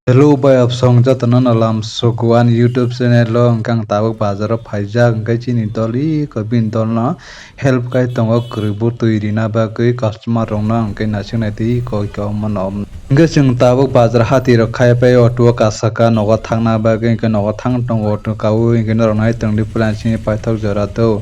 Hello by of song jatanan alam sokuan YouTube channel lo kang tabuk bazar phaijak kai chini doli ko bin dolna help kai tongo kribu tuiri na ba kai customer rongna kai nasing ti ko ko manom nge chung tabuk bazar hati ro khai pai auto ka saka nogo thangna ba kai nogo thang tongo auto kau inge no ronai tangli plan chini paithok jora to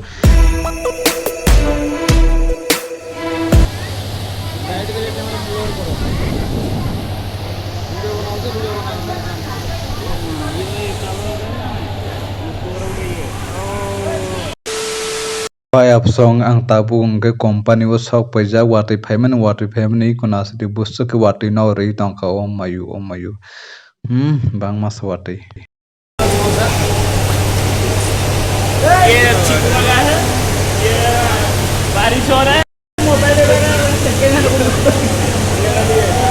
Phai of song ang tabung ke company wo sok paija watri payment ko nasiti busu ke watri no rei tong ka mayu bang mas watri ये ठीक लगा है ये बारिश हो रहा है मोबाइल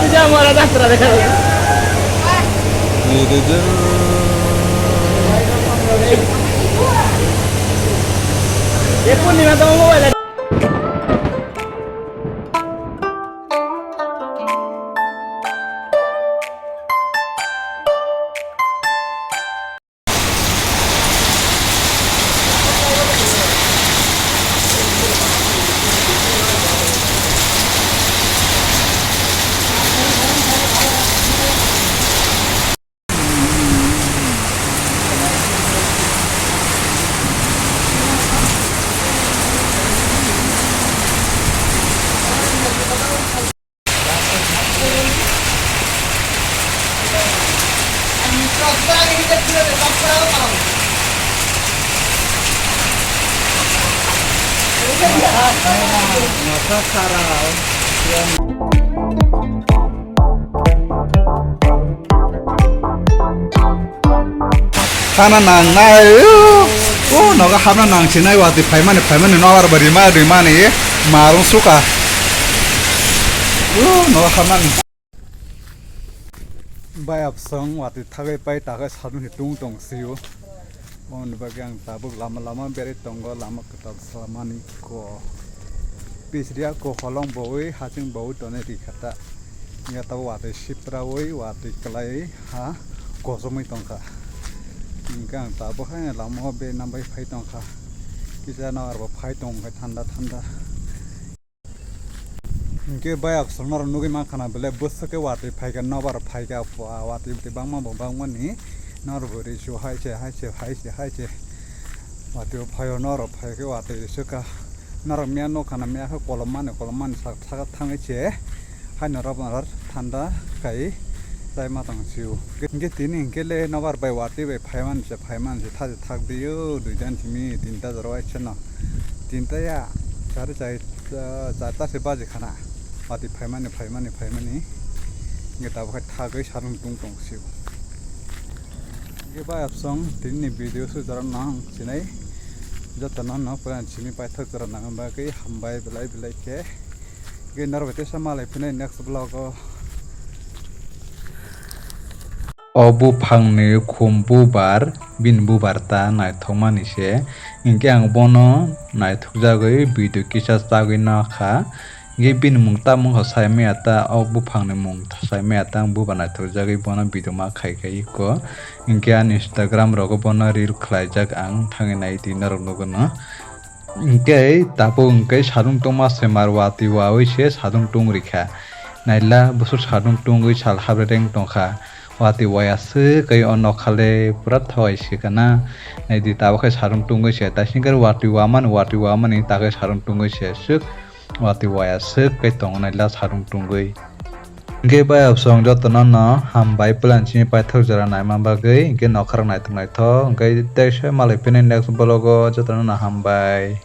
तुझे हमारा रास्ता देखा ये पूर्णिमा तो mobile Kana nang nai noga hamna nang sinai wati payment no war bari ma ni marung suka noga hamna bai ap song wati thagai pai tagai sadun hitung tong siu on bagyang tabuk lama beri tonggo lama ketal salamani ko pisria ko holong boi haching boi tone rikata ya tabu wati shipra woi wati kelai ha kosomai tongka Gang tabu hai lama be nambai phai tong kha kisa na arba phai tong ka thanda ke bayak sonor nugi ma khana bele bus ke wati phai ka nabar phai ka wati te bangma bangma ni nor bori shu hai che wati phai nor phai ke wati suka nor mya no khana mya ka koloman sak thangai che hai nor thanda kai sai ma tang siu ge tini ge le nabar bai wati bai phaiman se thak diu duijan chimi tinta joroi chena tinta ya char ta se baje khana wati phaiman ni ge ta bha thagai sarung tung siu ge bai apsong tinni video su jaran nang sinai jatana na plan chimi pai thak jaran nang ba ge hambai belai ke ge narwete samalai phine next vlog Obu phangni khumbu bar binbu barta naithokmani se ingke ang bono naithokjagoi video kisa chagoi na kha ge bin mung tamung hosai me ata obu phangni mung thasai me ata bu banaithokjagoi bono video ma khai ko ingke an Instagram rogo bono reel khlaijak ang thangai nai dinarok nogono ingke tapo ingke sadung tongma semar wati wawi se sadung tung rikha naila busur sadung tungoi sal habreng tongkha wati waya se kai ono khale pura thoi sikana nai di tawa khai sarung tungoi se ta singar wati waman ni ta khai sarung tungoi se suk wati waya se kai tong nai la sarung tungoi ge bai opsong jotona na ham bai plan chini pai thok jara nai ma bagai ge nokhar nai thok ngai te se malai pinen next blogo jotona na ham bai